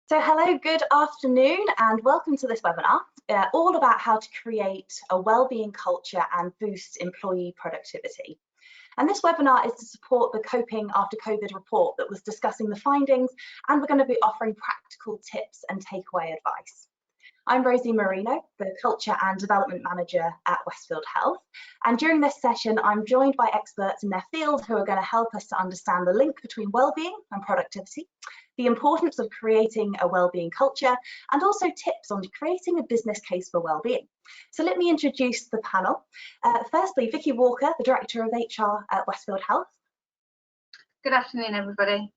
So hello, good afternoon and welcome to this webinar, all about how to create a wellbeing culture and boost employee productivity. And this webinar is to support the Coping After COVID report that was discussing the findings, and we're going to be offering practical tips and takeaway advice. I'm Rosie Marino, the Culture and Development Manager at Westfield Health. And during this session, I'm joined by experts in their field who are going to help us to understand the link between wellbeing and productivity, the importance of creating a wellbeing culture, and also tips on creating a business case for wellbeing. So let me introduce the panel. Firstly, Vicky Walker, the Director of HR at Westfield Health. Good afternoon, everybody.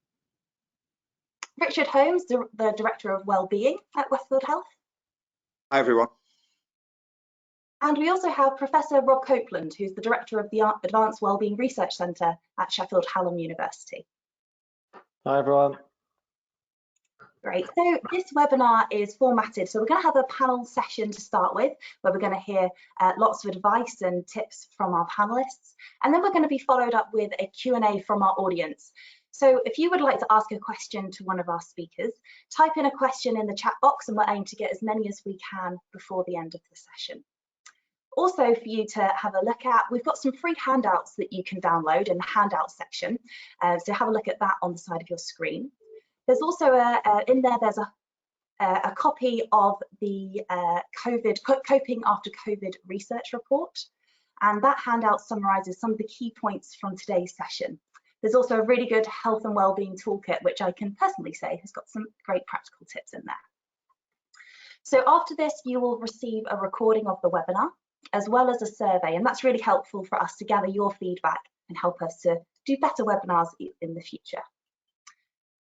Richard Holmes, the Director of Wellbeing at Westfield Health. Hi, everyone. And we also have Professor Rob Copeland, who's the Director of the Advanced Wellbeing Research Centre at Sheffield Hallam University. Hi, everyone. Great, so this webinar is formatted, so we're going to have a panel session to start with, where we're going to hear lots of advice and tips from our panelists, and then we're going to be followed up with a Q&A from our audience. So if you would like to ask a question to one of our speakers, type in a question in the chat box and we'll aim to get as many as we can before the end of the session. Also for you to have a look at, we've got some free handouts that you can download in the handout section, so have a look at that on the side of your screen. There's also in there, there's a copy of the Coping After COVID research report, and that handout summarises some of the key points from today's session. There's also a really good health and wellbeing toolkit, which I can personally say has got some great practical tips in there. So after this, you will receive a recording of the webinar, as well as a survey, and that's really helpful for us to gather your feedback and help us to do better webinars in the future.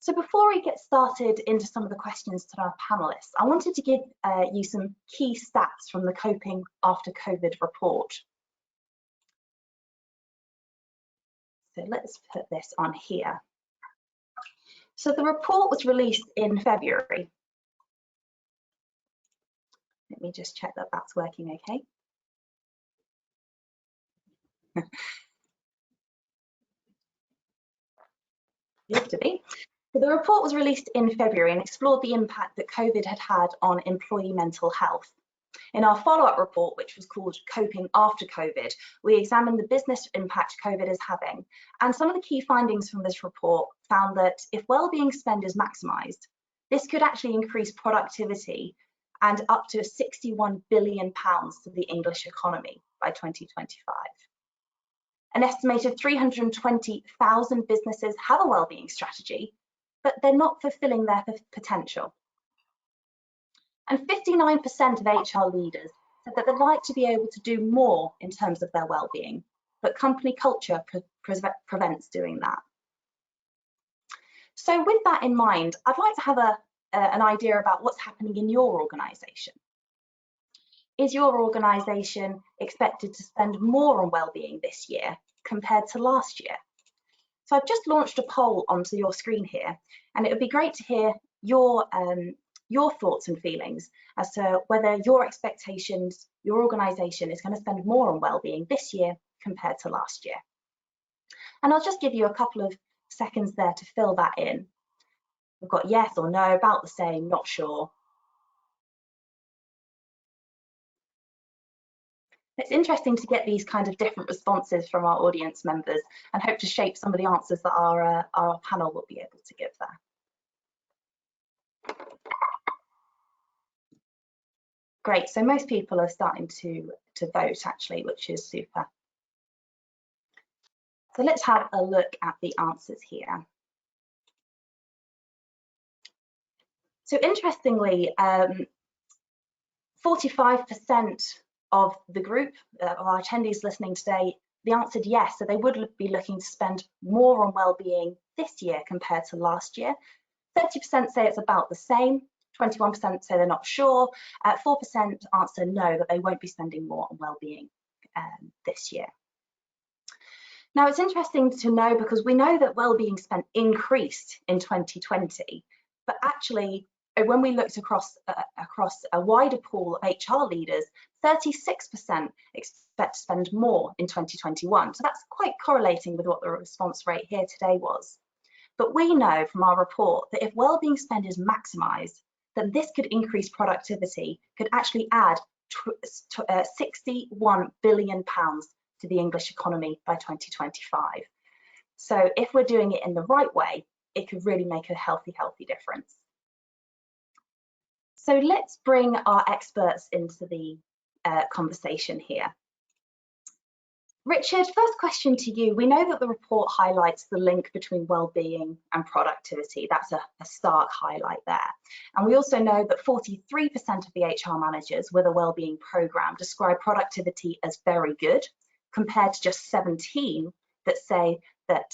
So before we get started into some of the questions to our panelists, I wanted to give you some key stats from the Coping After COVID report. So let's put this on here. So the report was released in February. Let me just check that that's working okay. Used to be. So the report was released in February and explored the impact that COVID had on employee mental health. In our follow-up report, which was called Coping After COVID, we examined the business impact COVID is having. And some of the key findings from this report found that if wellbeing spend is maximised, this could actually increase productivity and up to £61 billion to the English economy by 2025. An estimated 320,000 businesses have a wellbeing strategy, but they're not fulfilling their potential. And 59% of HR leaders said that they'd like to be able to do more in terms of their well-being, but company culture prevents doing that. So with that in mind, I'd like to have an idea about what's happening in your organisation. Is your organisation expected to spend more on well-being this year compared to last year? So I've just launched a poll onto your screen here, and it would be great to hear your thoughts and feelings as to whether your expectations, your organisation is going to spend more on wellbeing this year compared to last year. And I'll just give you a couple of seconds there to fill that in. We've got yes or no, about the same, not sure. It's interesting to get these kind of different responses from our audience members and hope to shape some of the answers that our panel will be able to give there. Great, so most people are starting to vote actually, which is super. So let's have a look at the answers here. So interestingly, 45% of the group of our attendees listening today, they answered yes, so they would be looking to spend more on wellbeing this year compared to last year. 30% say it's about the same. 21% say they're not sure, 4% answer no, that they won't be spending more on wellbeing this year. Now it's interesting to know because we know that wellbeing spend increased in 2020, but actually when we looked across a wider pool of HR leaders, 36% expect to spend more in 2021. So that's quite correlating with what the response rate here today was. But we know from our report that if wellbeing spend is maximised, then this could increase productivity, could actually add £61 billion to the English economy by 2025. So if we're doing it in the right way, it could really make a healthy difference. So let's bring our experts into the conversation here. Richard, first question to you. We know that the report highlights the link between well-being and productivity. That's a stark highlight there. And we also know that 43% of the HR managers with a well-being programme describe productivity as very good, compared to just 17 that say that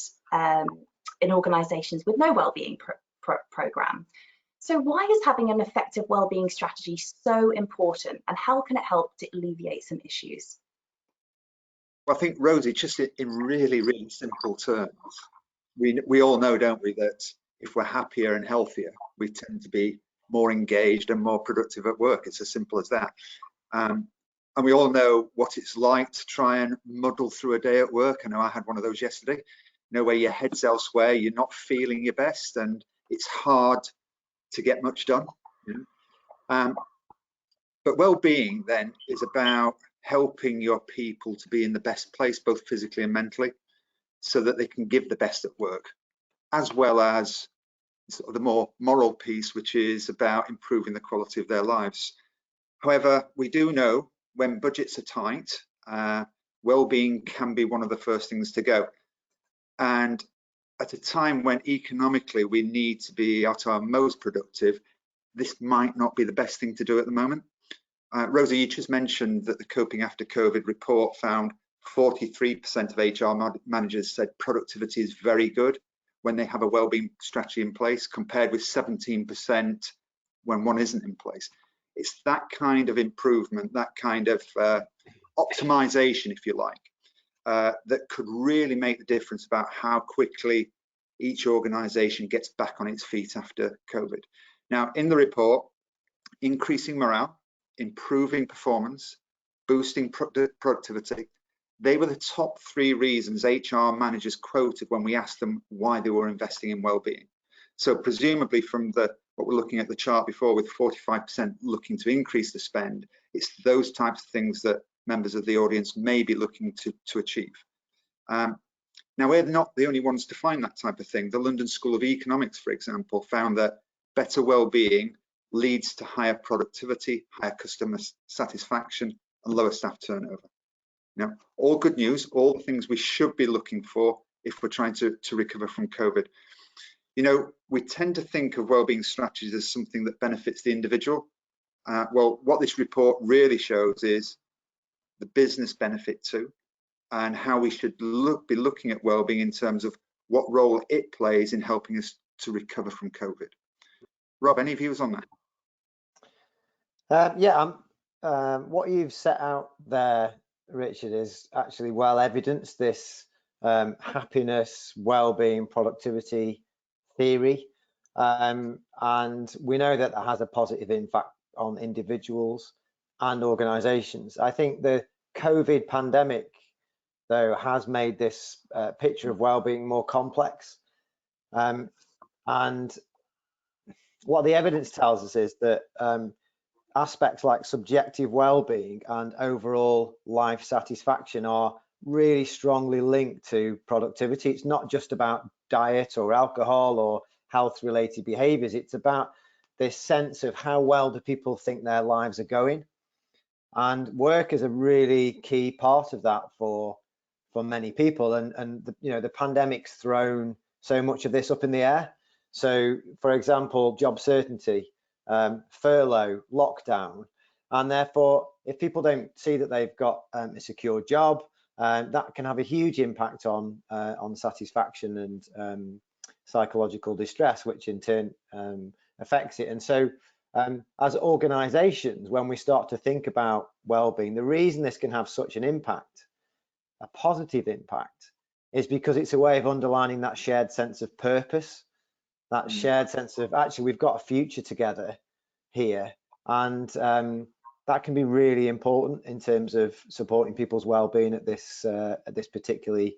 in organisations with no well-being programme. So why is having an effective well-being strategy so important, and how can it help to alleviate some issues? Well, I think, Rosie, just in really simple terms, we all know, don't we, that if we're happier and healthier, we tend to be more engaged and more productive at work. It's as simple as that. And we all know what it's like to try and muddle through a day at work. I know I had one of those yesterday, where your head's elsewhere, you're not feeling your best, and it's hard to get much done. But well-being then is about helping your people to be in the best place, both physically and mentally, so that they can give the best at work, as well as sort of the more moral piece, which is about improving the quality of their lives. However, we do know when budgets are tight, well-being can be one of the first things to go. And at a time when economically we need to be at our most productive, this might not be the best thing to do at the moment. Rosie, you just mentioned that the Coping After COVID report found 43% of HR managers said productivity is very good when they have a wellbeing strategy in place, compared with 17% when one isn't in place. It's that kind of improvement, that kind of optimization, if you like, that could really make the difference about how quickly each organization gets back on its feet after COVID. Now, in the report, increasing morale, improving performance, boosting productivity, they were the top 3 reasons HR managers quoted when we asked them why they were investing in well-being. So presumably from what we're looking at the chart before, with 45% looking to increase the spend, it's those types of things that members of the audience may be looking to achieve. Now, we're not the only ones to find that type of thing. The London School of Economics, for example, found that better well-being leads to higher productivity, higher customer satisfaction, and lower staff turnover. Now, all good news, all the things we should be looking for if we're trying to recover from COVID. We tend to think of wellbeing strategies as something that benefits the individual. Well, what this report really shows is the business benefit too, and how we should be looking at wellbeing in terms of what role it plays in helping us to recover from COVID. Rob, any views on that? What you've set out there, Richard, is actually well evidenced, this happiness, well-being, productivity theory, and we know that that has a positive impact on individuals and organizations. I think the COVID pandemic, though, has made this picture of well-being more complex, and what the evidence tells us is that aspects like subjective well-being and overall life satisfaction are really strongly linked to productivity. It's not just about diet or alcohol or health-related behaviors. It's about this sense of how well do people think their lives are going, and work is a really key part of that for many people. And the pandemic's thrown so much of this up in the air. So, for example, job certainty, furlough, lockdown, and therefore, if people don't see that they've got a secure job, that can have a huge impact on satisfaction and psychological distress, which in turn affects it. And so, as organisations, when we start to think about well-being, the reason this can have such an impact, a positive impact, is because it's a way of underlining that shared sense of purpose, that shared sense of actually we've got a future together here, and that can be really important in terms of supporting people's well-being at this particularly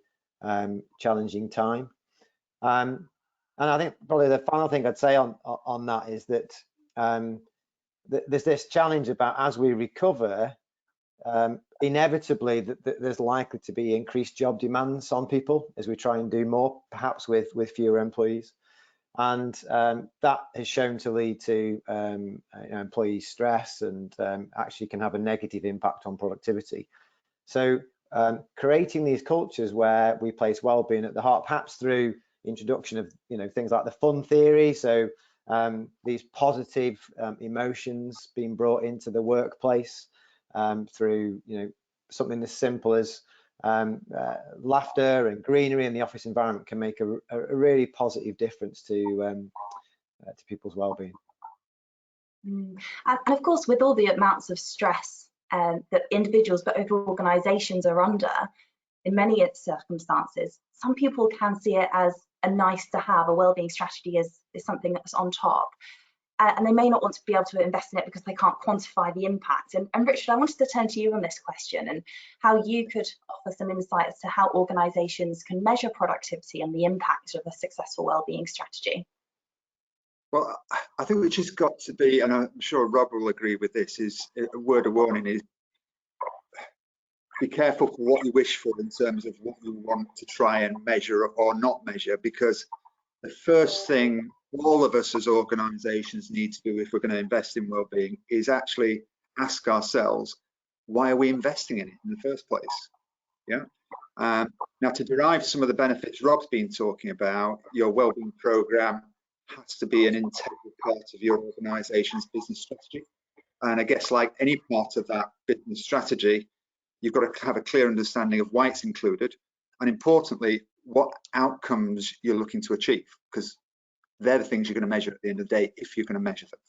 challenging time. And I think probably the final thing I'd say on that is that there's this challenge about, as we recover, inevitably there's likely to be increased job demands on people as we try and do more, perhaps with fewer employees. And that is shown to lead to employee stress, and actually can have a negative impact on productivity. So creating these cultures where we place well-being at the heart, perhaps through introduction of things like the fun theory, so these positive emotions being brought into the workplace through something as simple as laughter and greenery in the office environment can make a really positive difference to people's well-being. And of course, with all the amounts of stress that individuals but over organisations are under, in many circumstances, some people can see it as a nice to have. A wellbeing strategy is something that's on top, and they may not want to be able to invest in it because they can't quantify the impact. And Richard, I wanted to turn to you on this question and how you could offer some insight as to how organisations can measure productivity and the impact of a successful wellbeing strategy. Well, I think which has got to be, and I'm sure Rob will agree with this, is a word of warning is be careful for what you wish for in terms of what you want to try and measure or not measure, because the first thing all of us as organisations need to do if we're going to invest in wellbeing is actually ask ourselves, why are we investing in it in the first place? Yeah. Now, to derive some of the benefits Rob's been talking about, your wellbeing programme has to be an integral part of your organisation's business strategy. And I guess like any part of that business strategy, you've got to have a clear understanding of why it's included, and importantly, what outcomes you're looking to achieve, because they're the things you're going to measure at the end of the day if you're going to measure them.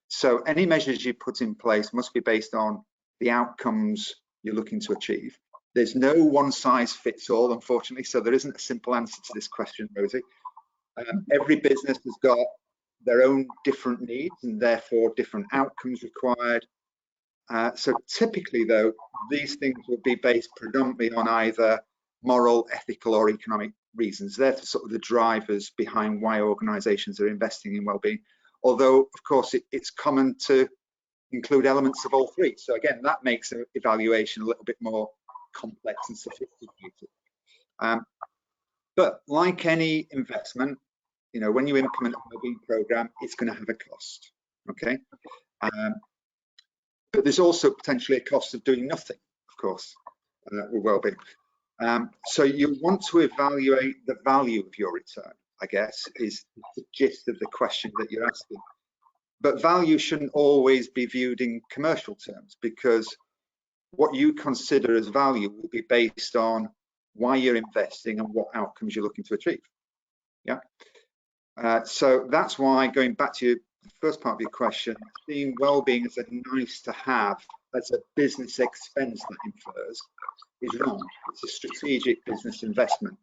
So any measures you put in place must be based on the outcomes you're looking to achieve. There's no one size fits all, unfortunately, so there isn't a simple answer to this question, Rosie. Every business has got their own different needs and therefore different outcomes required. So typically, though, these things will be based predominantly on either moral, ethical, or economic reasons. They're sort of the drivers behind why organisations are investing in wellbeing. Although, of course, it's common to include elements of all three. So again, that makes an evaluation a little bit more complex and sophisticated. But like any investment, when you implement a wellbeing program, it's going to have a cost. Okay. But there's also potentially a cost of doing nothing, of course, with wellbeing. So you want to evaluate the value of your return, I guess, is the gist of the question that you're asking. But value shouldn't always be viewed in commercial terms, because what you consider as value will be based on why you're investing and what outcomes you're looking to achieve. Yeah. So that's why, going back to the first part of your question, seeing wellbeing as a nice to have, as a business expense that infers, is wrong. It's a strategic business investment.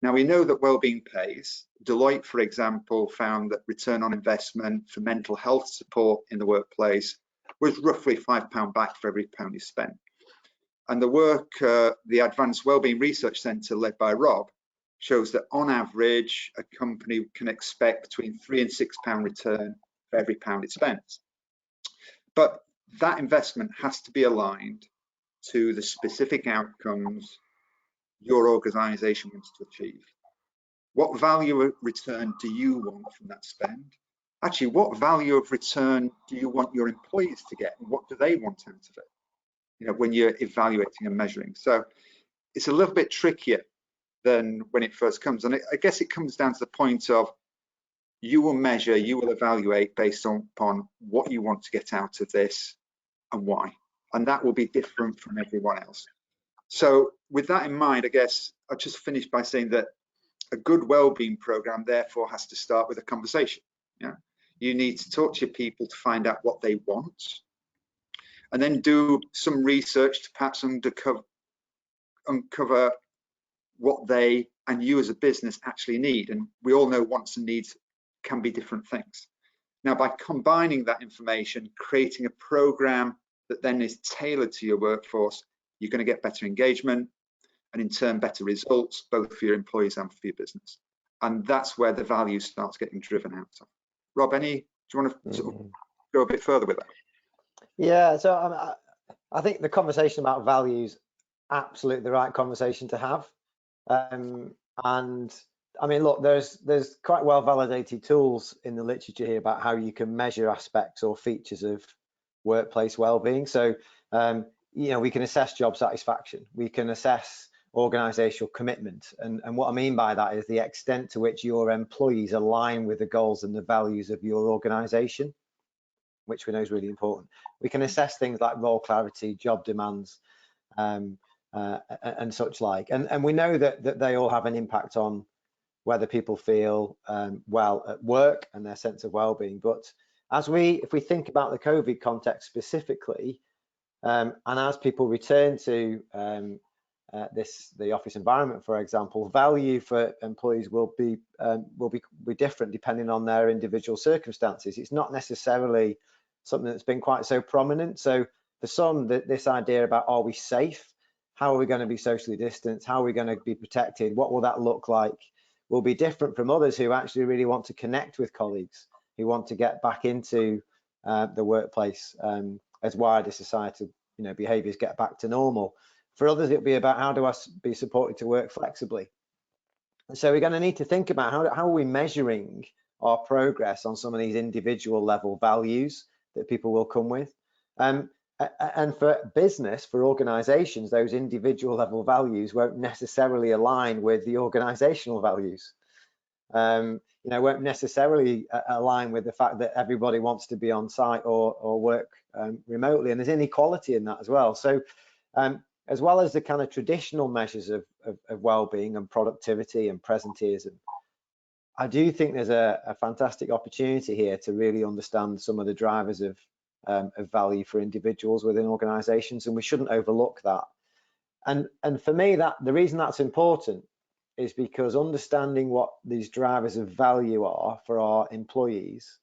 Now, we know that wellbeing pays. Deloitte, for example, found that return on investment for mental health support in the workplace was roughly £5 back for every £1 you spent. And the work, the Advanced Wellbeing Research Centre, led by Rob, shows that on average, a company can expect between £3 and £6 return for every £1 it spends. But that investment has to be aligned to the specific outcomes your organisation wants to achieve. What value of return do you want from that spend? Actually, what value of return do you want your employees to get, and what do they want out of it? When you're evaluating and measuring. So it's a little bit trickier than when it first comes. And I guess it comes down to the point of you will measure, you will evaluate based upon what you want to get out of this and why. And that will be different from everyone else. So with that in mind, I guess I'll just finish by saying that a good wellbeing program therefore has to start with a conversation. Yeah, you need to talk to your people to find out what they want, and then do some research to perhaps uncover what they and you as a business actually need. And we all know wants and needs can be different things. Now, by combining that information, creating a program that then is tailored to your workforce, you're going to get better engagement and in turn better results, both for your employees and for your business. And that's where the value starts getting driven out of. Rob, do you want to sort of go a bit further with that? Yeah, so I think the conversation about values, absolutely the right conversation to have. And I mean, look, there's quite well validated tools in the literature here about how you can measure aspects or features of workplace well-being. So, you know, we can assess job satisfaction, we can assess organizational commitment. And what I mean by that is the extent to which your employees align with the goals and the values of your organization, which we know is really important. We can assess things like role clarity, job demands, and such like. And we know that they all have an impact on whether people feel well at work and their sense of well-being. But if we think about the COVID context specifically, and as people return to the office environment, for example, value for employees will be different depending on their individual circumstances. It's not necessarily something that's been quite so prominent. So for some, this idea about, are we safe? How are we going to be socially distanced? How are we going to be protected? What will that look like? Will be different from others who actually really want to connect with colleagues, who want to get back into the workplace as wider societal, you know, behaviours get back to normal. For others, it'll be about, how do I be supported to work flexibly? So we're going to need to think about how are we measuring our progress on some of these individual level values that people will come with. And for business, for organizations, those individual level values won't necessarily align with the organizational values. You know, won't necessarily align with the fact that everybody wants to be on site or work remotely, and there's inequality in that as well. So as well as the kind of traditional measures of well-being and productivity and presenteeism, I do think there's a fantastic opportunity here to really understand some of the drivers of value for individuals within organizations, and we shouldn't overlook that. And for me, the reason that's important is because understanding what these drivers of value are for our employees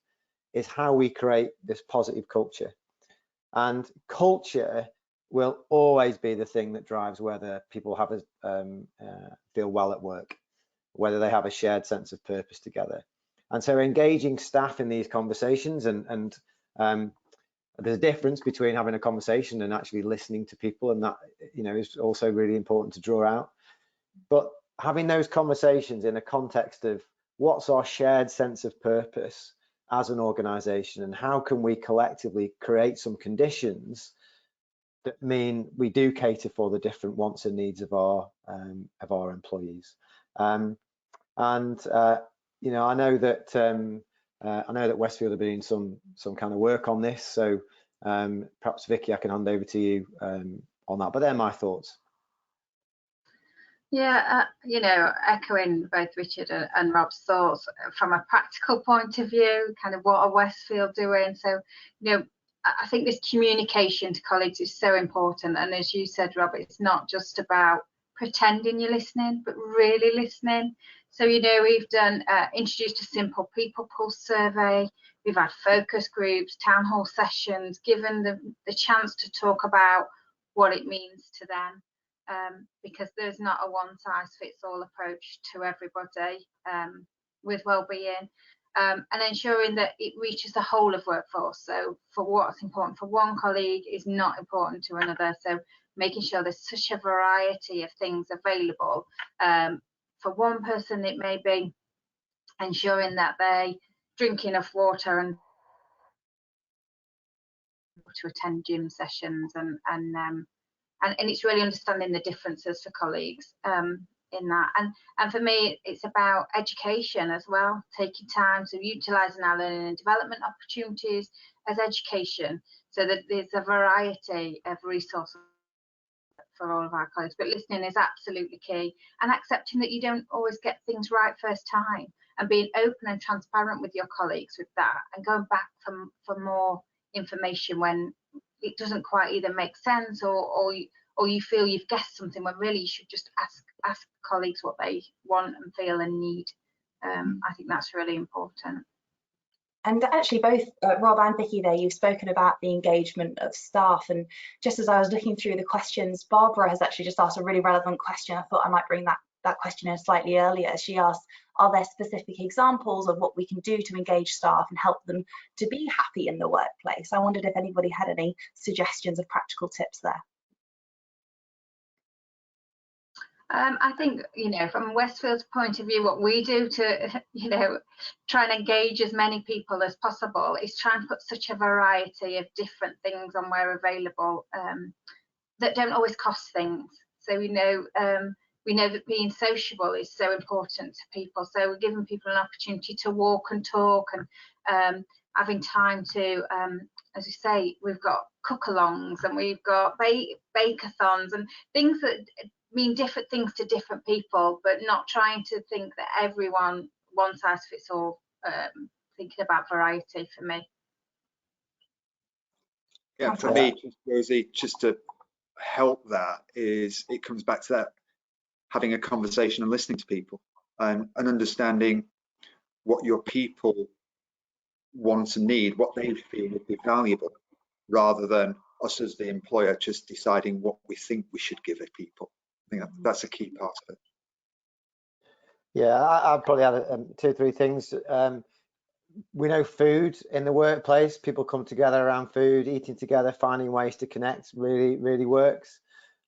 is how we create this positive culture. And culture will always be the thing that drives whether people have feel well at work, whether they have a shared sense of purpose together. And so engaging staff in these conversations, and there's a difference between having a conversation and actually listening to people, and that, you know, is also really important to draw out. But having those conversations in a context of what's our shared sense of purpose as an organization, and how can we collectively create some conditions that mean we do cater for the different wants and needs of our employees. You know, I know that Westfield are doing some kind of work on this, so perhaps Vicky, I can hand over to you on that, but they're my thoughts. Yeah, you know, echoing both Richard and Rob's thoughts, from a practical point of view, kind of what are Westfield doing? So, you know, I think this communication to colleagues is so important. And as you said, Rob, it's not just about pretending you're listening, but really listening. So, you know, we've introduced a simple people pulse survey. We've had focus groups, town hall sessions, given the chance to talk about what it means to them. Because there's not a one-size-fits-all approach to everybody with well-being, and ensuring that it reaches the whole of workforce. So for what's important for one colleague is not important to another. So making sure there's such a variety of things available. For one person, it may be ensuring that they drink enough water and to attend gym sessions, and it's really understanding the differences for colleagues in that. And for me, it's about education as well, taking time, so utilising our learning and development opportunities as education, so that there's a variety of resources for all of our colleagues. But listening is absolutely key, and accepting that you don't always get things right first time, and being open and transparent with your colleagues with that, and going back for more information when it doesn't quite either make sense or you feel you've guessed something, when really you should just ask colleagues what they want and feel and need. I think that's really important. And actually, both Rob and Vicky there, you've spoken about the engagement of staff. And just as I was looking through the questions, Barbara has actually just asked a really relevant question. I thought I might bring that that questionnaire slightly earlier. She asked, are there specific examples of what we can do to engage staff and help them to be happy in the workplace? I wondered if anybody had any suggestions of practical tips there. I think, from Westfield's point of view, what we do to, try and engage as many people as possible is try and put such a variety of different things on where available that don't always cost things. So we know that being sociable is so important to people. So we're giving people an opportunity to walk and talk, and having time to, as we say, we've got cook-alongs and we've got bake-a-thons and things that mean different things to different people, but not trying to think that everyone one size fits all. Thinking about variety for me. Yeah, for me, Rosie, just to help that is, it comes back to that, having a conversation and listening to people and understanding what your people want and need, what they feel would be valuable, rather than us as the employer just deciding what we think we should give at people. I think that's a key part of it. Yeah, I'll probably add 2 or 3 things. We know food in the workplace, people come together around food, eating together, finding ways to connect really works.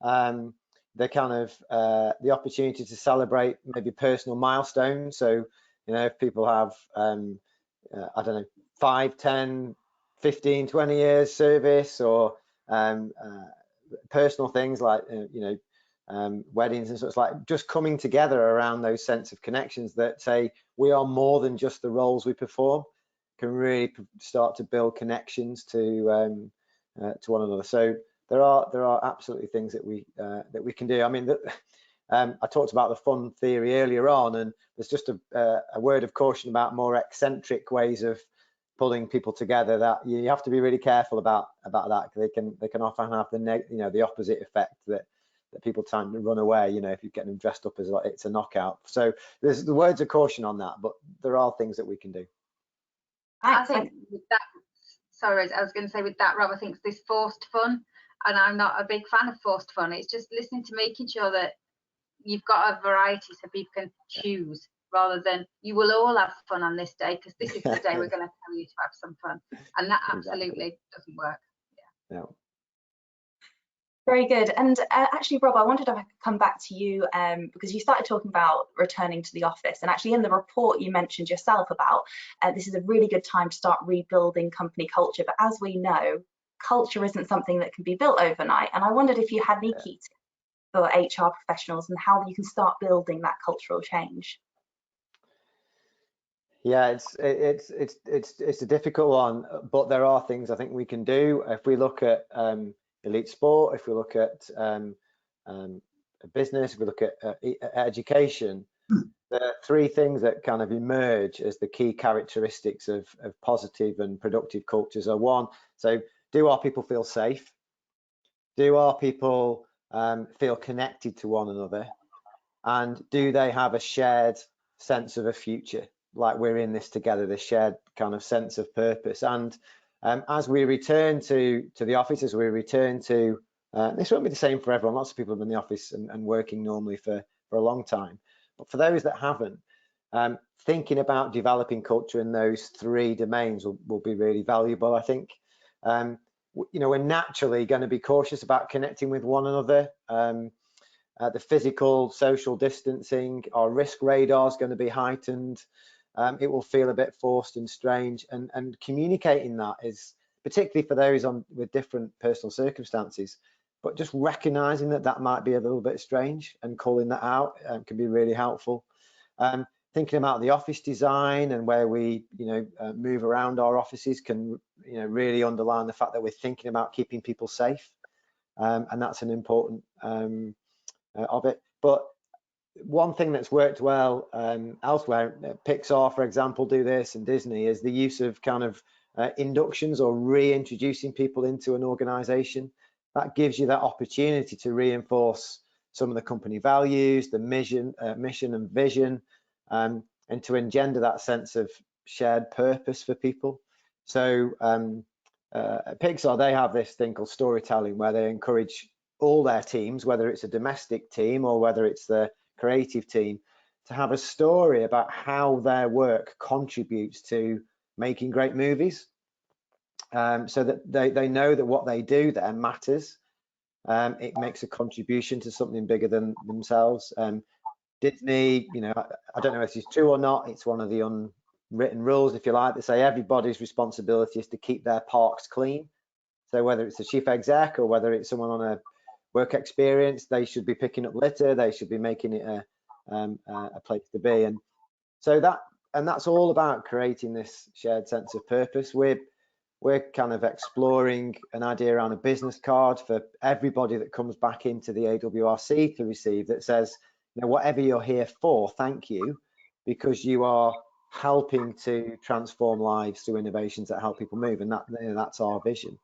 The kind of the opportunity to celebrate maybe personal milestones. So, if people have, I don't know, 5, 10, 15, 20 years service, or personal things like, weddings and such, like just coming together around those sense of connections that say we are more than just the roles we perform, can really start to build connections to one another. So there are absolutely things that we can do. I mean, I talked about the fun theory earlier on, and there's just a word of caution about more eccentric ways of pulling people together, that you have to be really careful about that. They can often have the opposite effect, that people tend to run away, if you get them dressed up as like it's a knockout. So there's the words of caution on that, but there are things that we can do. I think with that, sorry, I was going to say with that, Rob, I think it's this forced fun, and I'm not a big fan of forced fun. It's just listening to making sure that you've got a variety so people can choose, rather than you will all have fun on this day because this is the day we're going to tell you to have some fun, and that absolutely doesn't work. Yeah. Very good. And actually, Rob, I wondered if I could come back to you because you started talking about returning to the office, and actually in the report you mentioned yourself about this is a really good time to start rebuilding company culture. But as we know, culture isn't something that can be built overnight. And I wondered if you had any key tips for HR professionals and how you can start building that cultural change. Yeah, it's a difficult one, but there are things I think we can do. If we look at elite sport, if we look at business, if we look at education, there are 3 things that kind of emerge as the key characteristics of positive and productive cultures are: 1, so do our people feel safe? Do our people feel connected to one another? And do they have a shared sense of a future, like we're in this together, this shared kind of sense of purpose? And as we return to the office, as we return to, this won't be the same for everyone. Lots of people have been in the office and working normally for a long time. But for those that haven't, thinking about developing culture in those 3 domains will be really valuable, I think. We're naturally going to be cautious about connecting with one another. The physical, social distancing, our risk radar is going to be heightened. It will feel a bit forced and strange, and communicating that is, particularly for those with different personal circumstances, but just recognizing that might be a little bit strange and calling that out can be really helpful. Thinking about the office design and where we move around our offices can really underline the fact that we're thinking about keeping people safe, and that's an important of it. But one thing that's worked well elsewhere, Pixar, for example, do this, and Disney, is the use of kind of inductions or reintroducing people into an organization. That gives you that opportunity to reinforce some of the company values, the mission and vision, and to engender that sense of shared purpose for people. So at Pixar, they have this thing called storytelling, where they encourage all their teams, whether it's a domestic team or whether it's the creative team to have a story about how their work contributes to making great movies, so that they know that what they do there matters. It makes a contribution to something bigger than themselves. Disney, you know, I don't know if it's true or not, it's one of the unwritten rules, if you like, that say everybody's responsibility is to keep their parks clean. So whether it's the chief exec or whether it's someone on a work experience, they should be picking up litter, they should be making it a place to be. And so that's all about creating this shared sense of purpose. We're kind of exploring an idea around a business card for everybody that comes back into the AWRC to receive, that says, you know, whatever you're here for, thank you, because you are helping to transform lives through innovations that help people move. And that, you know, that's our vision.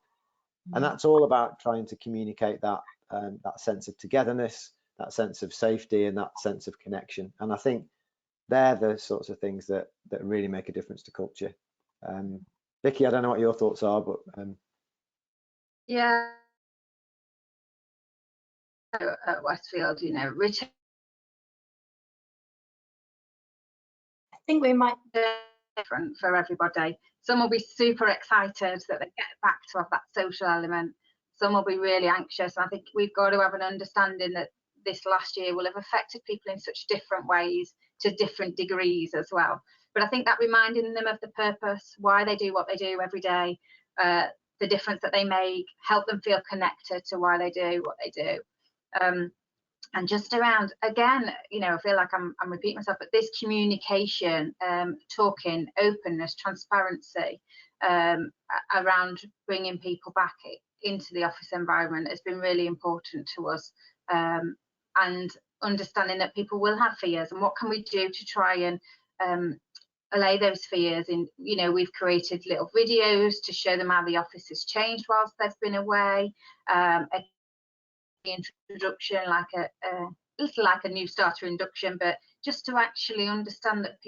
And that's all about trying to communicate that that sense of togetherness, that sense of safety, and that sense of connection. And I think they're the sorts of things that really make a difference to culture. Vicky, I don't know what your thoughts are, but yeah, at Westfield, you know, Richard, I think we might. different for everybody. Some will be super excited that they get back to have that social element. Some will be really anxious. And I think we've got to have an understanding that this last year will have affected people in such different ways to different degrees as well. But I think that reminding them of the purpose, why they do what they do every day, the difference that they make, help them feel connected to why they do what they do. And just around, again, you know, I feel like I'm repeating myself, but this communication, talking, openness, transparency around bringing people back into the office environment has been really important to us. And understanding that people will have fears, and what can we do to try and allay those fears. In, you know, we've created little videos to show them how the office has changed whilst they've been away. Introduction, like a little like a new starter induction, but just to actually understand that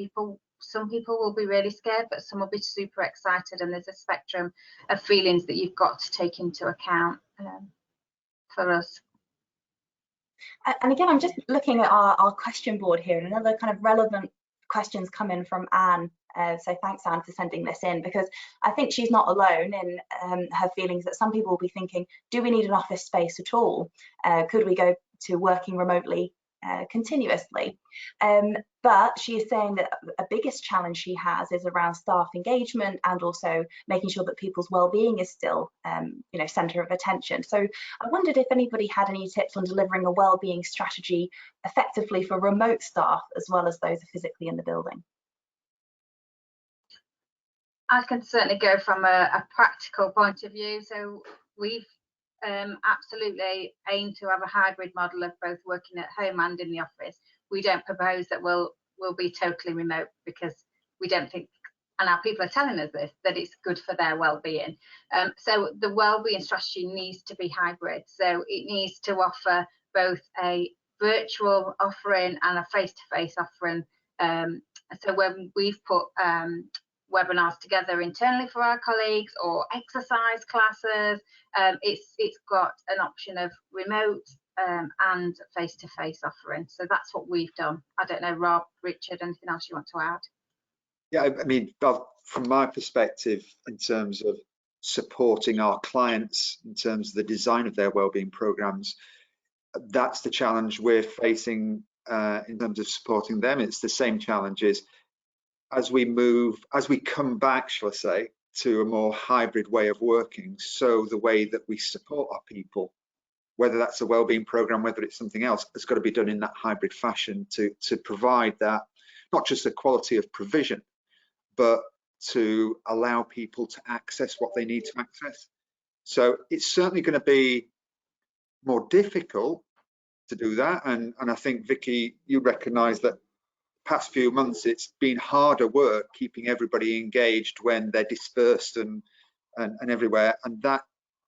some people will be really scared, but some will be super excited, and there's a spectrum of feelings that you've got to take into account for us. And again, I'm just looking at our question board here, and another kind of relevant questions come in from Anne. So thanks, Anne, for sending this in, because I think she's not alone in her feelings that some people will be thinking, do we need an office space at all? Could we go to working remotely continuously? But she is saying that a biggest challenge she has is around staff engagement, and also making sure that people's well-being is still you know, centre of attention. So I wondered if anybody had any tips on delivering a well-being strategy effectively for remote staff as well as those physically in the building. I can certainly go from a practical point of view. So we've absolutely aimed to have a hybrid model of both working at home and in the office. We don't propose that we'll be totally remote, because we don't think, and our people are telling us this, that it's good for their well-being. So the well-being strategy needs to be hybrid. So it needs to offer both a virtual offering and a face-to-face offering. So when we've put webinars together internally for our colleagues, or exercise classes, it's got an option of remote and face-to-face offering. So that's what we've done. I don't know, Rob, Richard, anything else you want to add? Yeah, I mean, from my perspective, in terms of supporting our clients in terms of the design of their wellbeing programs, that's the challenge we're facing in terms of supporting them. It's the same challenges as we come back, shall I say, to a more hybrid way of working. So the way that we support our people, whether that's a wellbeing program, whether it's something else, has got to be done in that hybrid fashion to provide that, not just the quality of provision, but to allow people to access what they need to access. So it's certainly going to be more difficult to do that. And I think, Vicky, you recognise that past few months it's been harder work keeping everybody engaged when they're dispersed and everywhere, and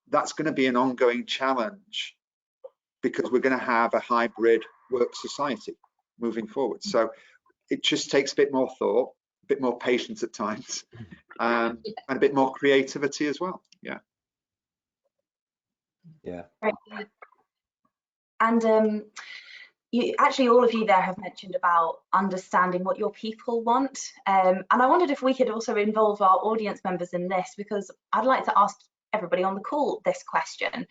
that's going to be an ongoing challenge, because we're going to have a hybrid work society moving forward. So it just takes a bit more thought, a bit more patience at times, and a bit more creativity as well. Yeah. Yeah. Right. And actually, all of you there have mentioned about understanding what your people want. And I wondered if we could also involve our audience members in this, because I'd like to ask everybody on the call this question.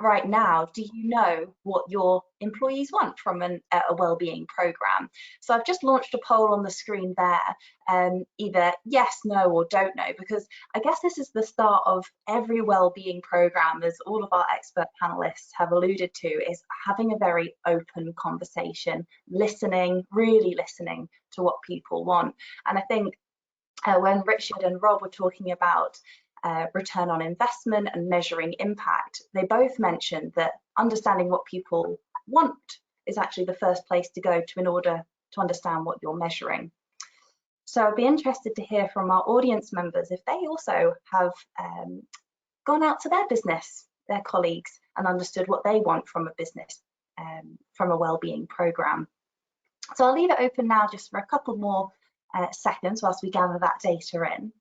Right now, do you know what your employees want from a wellbeing program? So I've just launched a poll on the screen there, either yes, no, or don't know, because I guess this is the start of every wellbeing program, as all of our expert panelists have alluded to, is having a very open conversation, listening, really listening to what people want. And I think when Richard and Rob were talking about return on investment and measuring impact, they both mentioned that understanding what people want is actually the first place to go in order to understand what you're measuring. So I'd be interested to hear from our audience members if they also have gone out to their business, their colleagues, and understood what they want from a business, from a wellbeing program. So I'll leave it open now just for a couple more seconds whilst we gather that data in.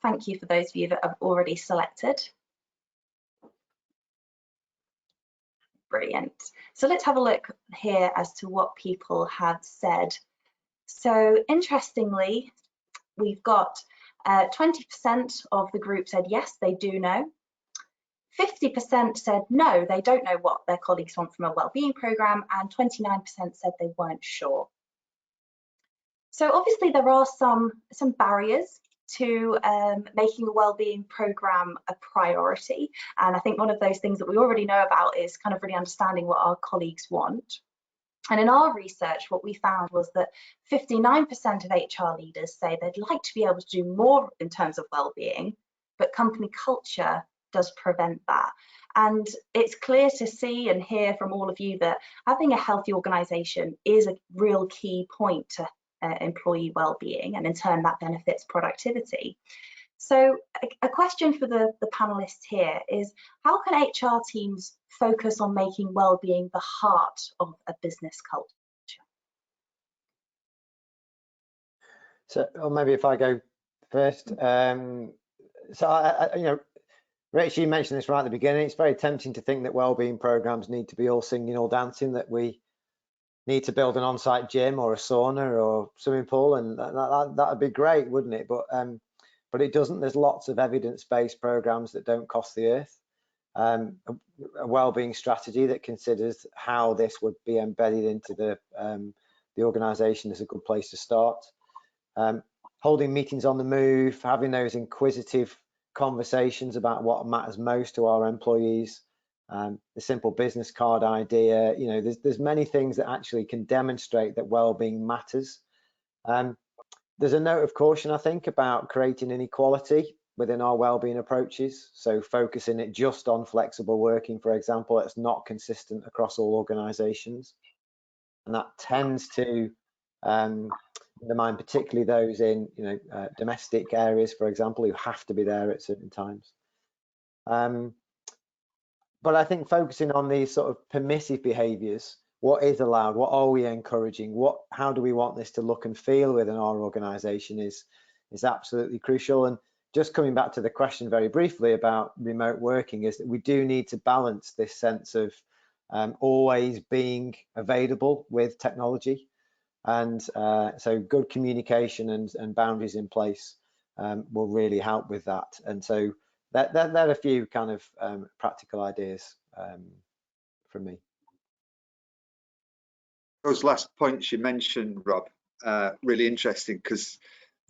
Thank you for those of you that have already selected. Brilliant. So let's have a look here as to what people have said. So interestingly, we've got 20% of the group said yes, they do know. 50% said no, they don't know what their colleagues want from a wellbeing program, and 29% said they weren't sure. So obviously there are some barriers to making a wellbeing program a priority, and I think one of those things that we already know about is kind of really understanding what our colleagues want. And in our research, what we found was that 59% of HR leaders say they'd like to be able to do more in terms of wellbeing, but company culture does prevent that. And it's clear to see and hear from all of you that having a healthy organisation is a real key point to employee well-being, and in turn that benefits productivity. So a question for the panelists here is, how can HR teams focus on making well-being the heart of a business culture? So, or maybe if I go first. So you know, Rich, you mentioned this right at the beginning. It's very tempting to think that wellbeing programs need to be all singing, all dancing, that we need to build an on-site gym or a sauna or swimming pool, and that'd be great, wouldn't it? But it doesn't. There's lots of evidence-based programs that don't cost the earth. A wellbeing strategy that considers how this would be embedded into the organisation is a good place to start. Holding meetings on the move, having those inquisitive conversations about what matters most to our employees. The simple business card idea, you know, there's many things that actually can demonstrate that well-being matters. There's a note of caution, I think, about creating inequality within our well-being approaches. So focusing it just on flexible working, for example, it's not consistent across all organisations, and that tends to undermine particularly those in, you know, domestic areas, for example, who have to be there at certain times. But I think focusing on these sort of permissive behaviours, what is allowed, what are we encouraging, how do we want this to look and feel within our organisation is absolutely crucial. And just coming back to the question very briefly about remote working, is that we do need to balance this sense of always being available with technology, and so good communication and boundaries in place will really help with that. And so that are a few kind of practical ideas from me. Those last points you mentioned, Rob, really interesting, because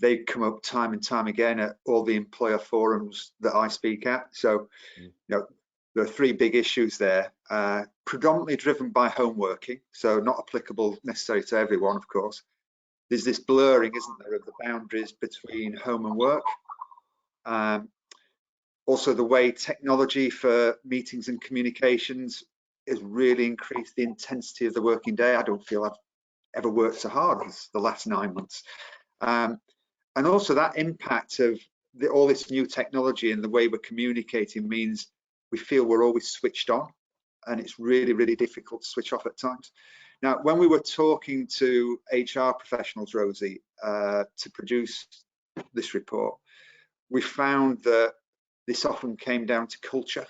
they come up time and time again at all the employer forums that I speak at. So, you know, there are three big issues there, predominantly driven by home working, so not applicable necessarily to everyone, of course. There's this blurring, isn't there, of the boundaries between home and work. Also, the way technology for meetings and communications has really increased the intensity of the working day. I don't feel I've ever worked so hard as the last 9 months. And also that impact of all this new technology and the way we're communicating means we feel we're always switched on, and it's really, really difficult to switch off at times. Now, when we were talking to HR professionals, Rosie, to produce this report, we found that this often came down to culture.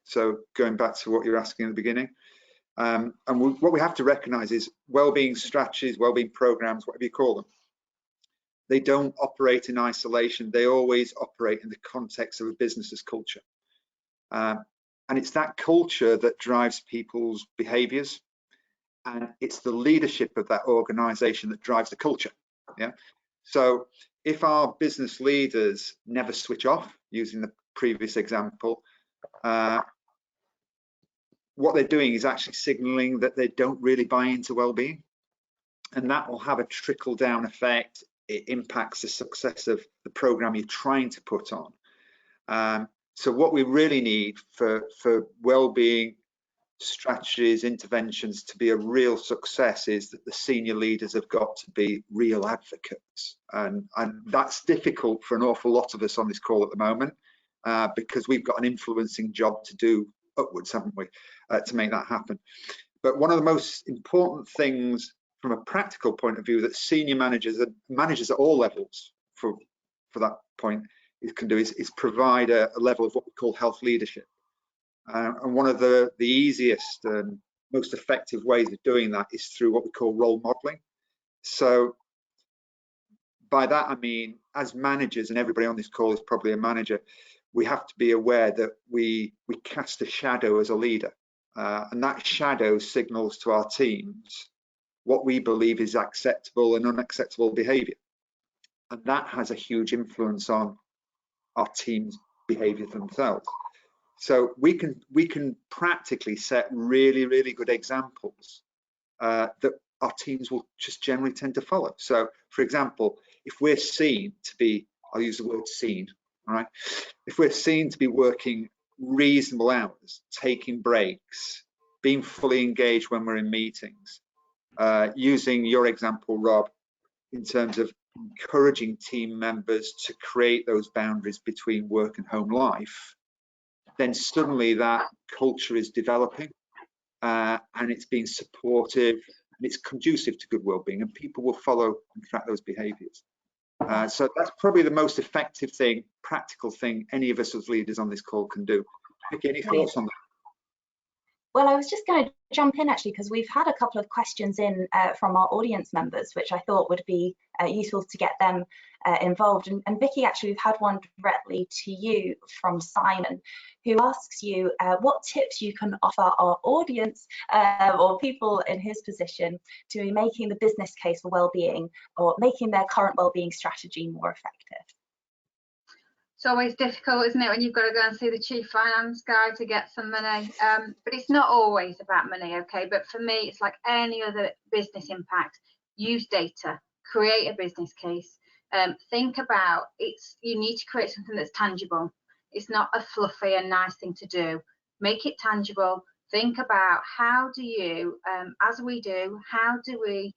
So going back to what you're asking at the beginning, what we have to recognize is well-being strategies, well-being programs, whatever you call them, they don't operate in isolation. They always operate in the context of a business's culture. And it's that culture that drives people's behaviors, and it's the leadership of that organization that drives the culture. Yeah. So if our business leaders never switch off, using the previous example, what they're doing is actually signaling that they don't really buy into well-being, and that will have a trickle down effect. It impacts the success of the program you're trying to put on. So what we really need for well-being strategies, interventions to be a real success is that the senior leaders have got to be real advocates, and that's difficult for an awful lot of us on this call at the moment, because we've got an influencing job to do upwards, haven't we, to make that happen. But one of the most important things from a practical point of view that senior managers at all levels for that point can do is provide a level of what we call health leadership. And one of the easiest and most effective ways of doing that is through what we call role modeling. So by that I mean, as managers, and everybody on this call is probably a manager, we have to be aware that we cast a shadow as a leader, and that shadow signals to our teams what we believe is acceptable and unacceptable behavior, and that has a huge influence on our team's behavior themselves. So we can practically set really good examples that our teams will just generally tend to follow. So for example, if we're seen to be, I'll use the word seen, all right, if we're seen to be working reasonable hours, taking breaks, being fully engaged when we're in meetings, using your example, Rob, in terms of encouraging team members to create those boundaries between work and home life, then suddenly that culture is developing, and it's being supportive, and it's conducive to good well-being, and people will follow and track those behaviors. So that's probably the most effective thing, practical thing any of us as leaders on this call can do. Vicky, any thoughts on that? Well, I was just going to jump in actually, because we've had a couple of questions in from our audience members, which I thought would be useful to get them involved. And Vicky, actually, we've had one directly to you from Simon, who asks you what tips you can offer our audience or people in his position to be making the business case for well-being, or making their current well-being strategy more effective. It's always difficult, isn't it, when you've got to go and see the chief finance guy to get some money, but it's not always about money, okay? But for me, it's like any other business impact. Use data, create a business case, think about you need to create something that's tangible. It's not a fluffy and nice thing to do. Make it tangible. Think about how do you, as we do, how do we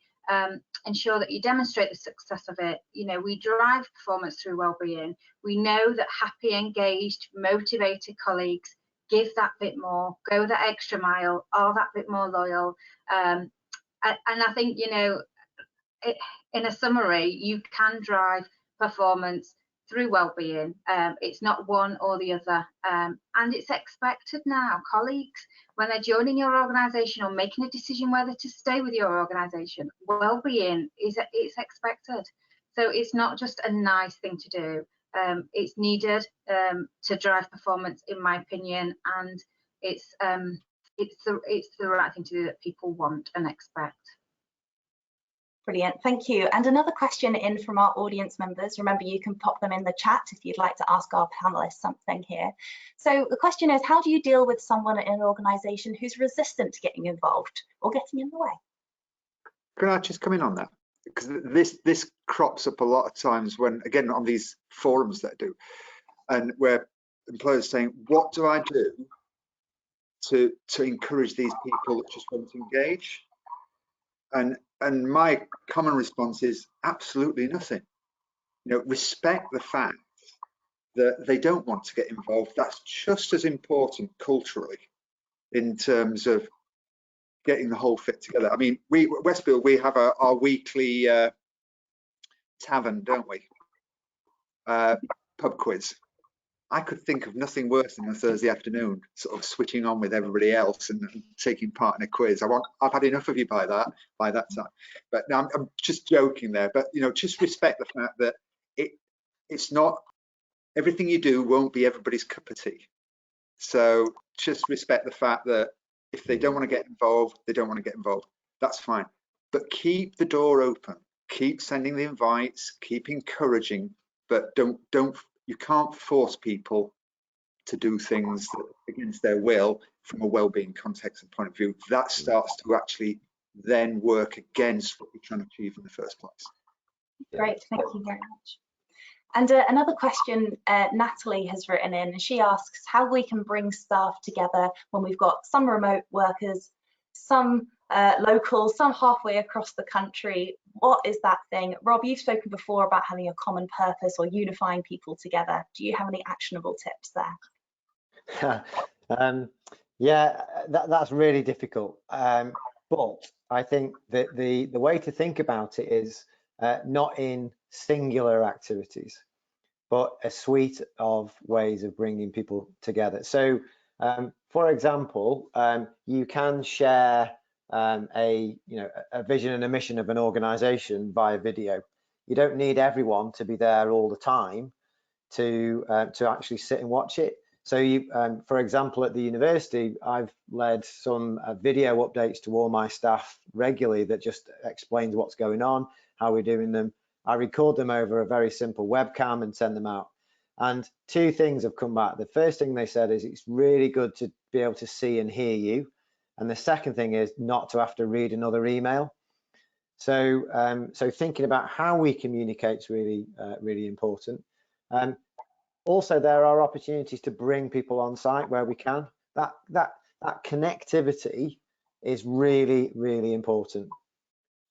ensure that you demonstrate the success of it. You know, we drive performance through well-being. We know that happy, engaged, motivated colleagues give that bit more, go that extra mile, are that bit more loyal. And I think, you know, in a summary, you can drive performance through well-being. It's not one or the other, and it's expected now. Colleagues, when they're joining your organisation or making a decision whether to stay with your organisation, well-being it's expected. So it's not just a nice thing to do. It's needed to drive performance, in my opinion, and it's the right thing to do that people want and expect. Brilliant, thank you. And another question in from our audience members. Remember, you can pop them in the chat if you'd like to ask our panelists something here. So the question is, how do you deal with someone in an organisation who's resistant to getting involved or getting in the way? Can I just come in on that? Because this crops up a lot of times when, again, on these forums that I do, and where employers are saying, what do I do to encourage these people that just want to engage? And my common response is absolutely nothing. You know, respect the fact that they don't want to get involved. That's just as important culturally in terms of getting the whole fit together. I mean, Westfield, we have our weekly tavern, don't we? Pub quiz. I could think of nothing worse than a Thursday afternoon, sort of switching on with everybody else and taking part in a quiz. I've had enough of you by that time. But now I'm just joking there. But you know, just respect the fact that it's not everything you do won't be everybody's cup of tea. So just respect the fact that if they don't want to get involved, they don't want to get involved. That's fine. But keep the door open. Keep sending the invites. Keep encouraging. But you can't force people to do things against their will from a well-being context and point of view. That starts to actually then work against what you're trying to achieve in the first place. Great, thank you very much. And another question Natalie has written in, and she asks how we can bring staff together when we've got some remote workers, some local, some halfway across the country. What is that thing? Rob, you've spoken before about having a common purpose or unifying people together. Do you have any actionable tips there? Yeah, that's really difficult. But I think that the way to think about it is not in singular activities, but a suite of ways of bringing people together. So, for example, you can share a vision and a mission of an organization via video. You don't need everyone to be there all the time to actually sit and watch it. So you, for example, at the university, I've led some video updates to all my staff regularly that just explains what's going on, how we're doing them. I record them over a very simple webcam and send them out. And two things have come back. The first thing they said is it's really good to be able to see and hear you. And the second thing is not to have to read another email. So, so thinking about how we communicate is really, really important. Also, there are opportunities to bring people on site where we can. That connectivity is really, really important.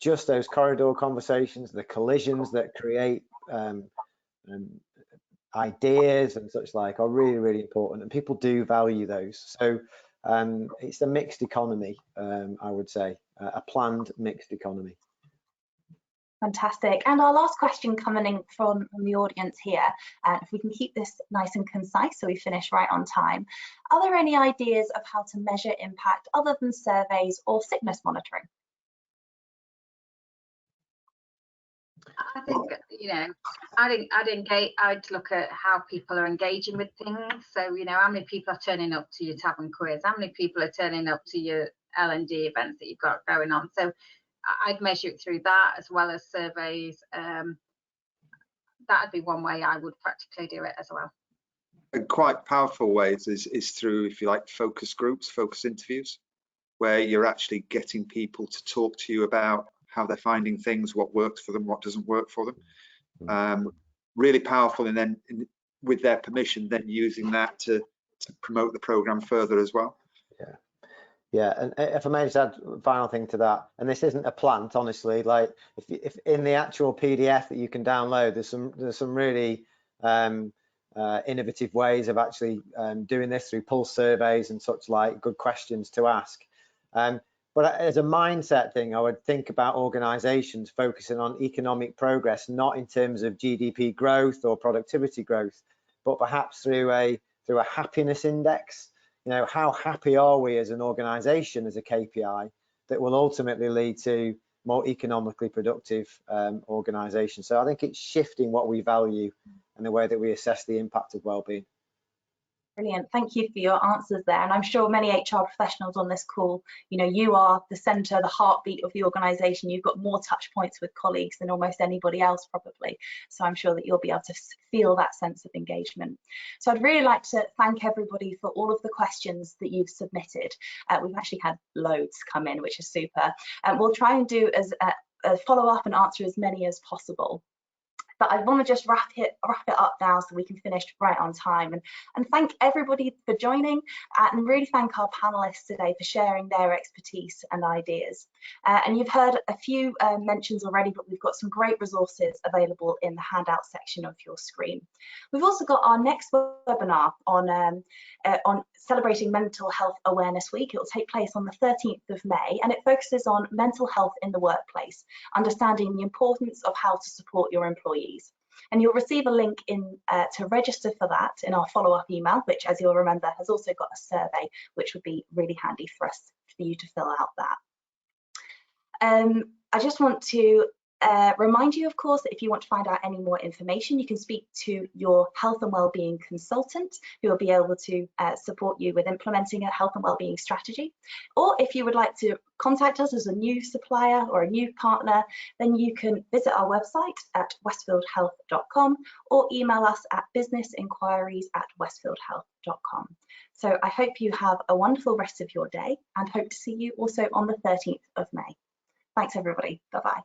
Just those corridor conversations, the collisions that create ideas and such like are really, really important, and people do value those. So it's a mixed economy, I would say, a planned mixed economy. Fantastic. And our last question coming in from the audience here, and if we can keep this nice and concise so we finish right on time. Are there any ideas of how to measure impact other than surveys or sickness monitoring? I think, you know, I'd look at how people are engaging with things. So, you know, how many people are turning up to your tavern quiz? How many people are turning up to your L&D events that you've got going on? So I'd measure it through that as well as surveys. That'd be one way I would practically do it as well. And quite powerful ways is through, if you like, focus groups, focus interviews, where you're actually getting people to talk to you about how they're finding things, what works for them, what doesn't work for them. Really powerful, and then with their permission, then using that to promote the program further as well. Yeah, and if I may just add a final thing to that, and this isn't a plant, honestly, like if in the actual PDF that you can download, there's some really innovative ways of actually doing this through pulse surveys and such like, good questions to ask. But as a mindset thing, I would think about organizations focusing on economic progress, not in terms of GDP growth or productivity growth, but perhaps through a happiness index. You know, how happy are we as an organization as a KPI that will ultimately lead to more economically productive organizations. So I think it's shifting what we value and the way that we assess the impact of well-being. Brilliant. Thank you for your answers there. And I'm sure many HR professionals on this call, you know, you are the center, the heartbeat of the organization. You've got more touch points with colleagues than almost anybody else probably. So I'm sure that you'll be able to feel that sense of engagement. So I'd really like to thank everybody for all of the questions that you've submitted. We've actually had loads come in, which is super. We'll try and do as a follow up and answer as many as possible. But I want to just wrap it up now so we can finish right on time. And thank everybody for joining, and really thank our panelists today for sharing their expertise and ideas. And you've heard a few mentions already, but we've got some great resources available in the handout section of your screen. We've also got our next webinar on celebrating Mental Health Awareness Week. It will take place on the 13th of May, and it focuses on mental health in the workplace, understanding the importance of how to support your employees. And you'll receive a link in to register for that in our follow-up email, which, as you'll remember, has also got a survey, which would be really handy for you to fill out that. I just want to remind you, of course, that if you want to find out any more information, you can speak to your health and wellbeing consultant, who will be able to support you with implementing a health and wellbeing strategy. Or if you would like to contact us as a new supplier or a new partner, then you can visit our website at westfieldhealth.com or email us at businessinquiries@westfieldhealth.com. So I hope you have a wonderful rest of your day and hope to see you also on the 13th of May. Thanks, everybody. Bye-bye.